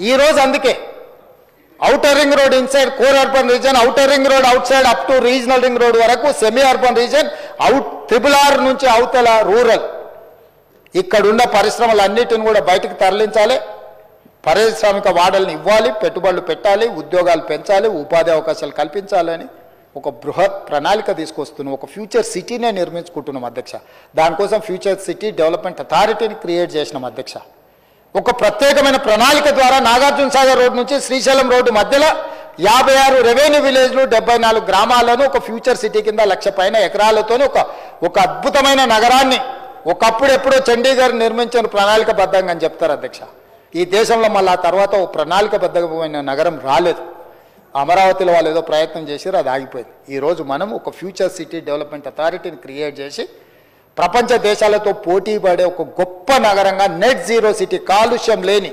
ఈరోజు అందుకే outer ring road inside core urban reason, outer ring road out side up to regional ring road వరకు semi urban reason, RRR నుంచి అవతల rural, ఇక్కడున్న పరిశ్రమలన్నిటిని కూడా బయటకు తరలించాలి, పారిశ్రామిక వాడల్ని ఇవ్వాలి, పెట్టుబడులు పెట్టాలి, ఉద్యోగాలు పెంచాలి, ఉపాధి అవకాశాలు కల్పించాలని ఒక బృహత్ ప్రణాళిక తీసుకొస్తున్నాం. ఒక ఫ్యూచర్ సిటీనే నిర్మించుకుంటున్నాం అధ్యక్ష. దానికోసం ఫ్యూచర్ సిటీ డెవలప్మెంట్ అథారిటీని క్రియేట్ చేసినాం అధ్యక్ష. ఒక ప్రత్యేకమైన ప్రణాళిక ద్వారా నాగార్జున సాగర్ రోడ్ నుంచి శ్రీశైలం రోడ్డు మధ్యలో 56 రెవెన్యూ విలేజ్లు 74 గ్రామాలను ఒక ఫ్యూచర్ సిటీ కింద 1,00,000 పైన ఎకరాలతో ఒక అద్భుతమైన నగరాన్ని ఒకప్పుడు ఎప్పుడో చండీగఢ్ నిర్మించిన ప్రణాళికబద్ధంగా అని చెప్తారు అధ్యక్ష. ఈ దేశంలో మళ్ళీ ఆ తర్వాత ఒక ప్రణాళికబద్ధమైన నగరం రాలేదు. అమరావతిలో వాళ్ళు ఏదో ప్రయత్నం చేశారు, అది ఆగిపోయింది. ఈరోజు మనం ఒక ఫ్యూచర్ సిటీ డెవలప్మెంట్ అథారిటీని క్రియేట్ చేసి ప్రపంచ దేశాలతో పోటీ పడే ఒక గొప్ప నగరంగా నెట్ జీరో సిటీ, కాలుష్యం లేని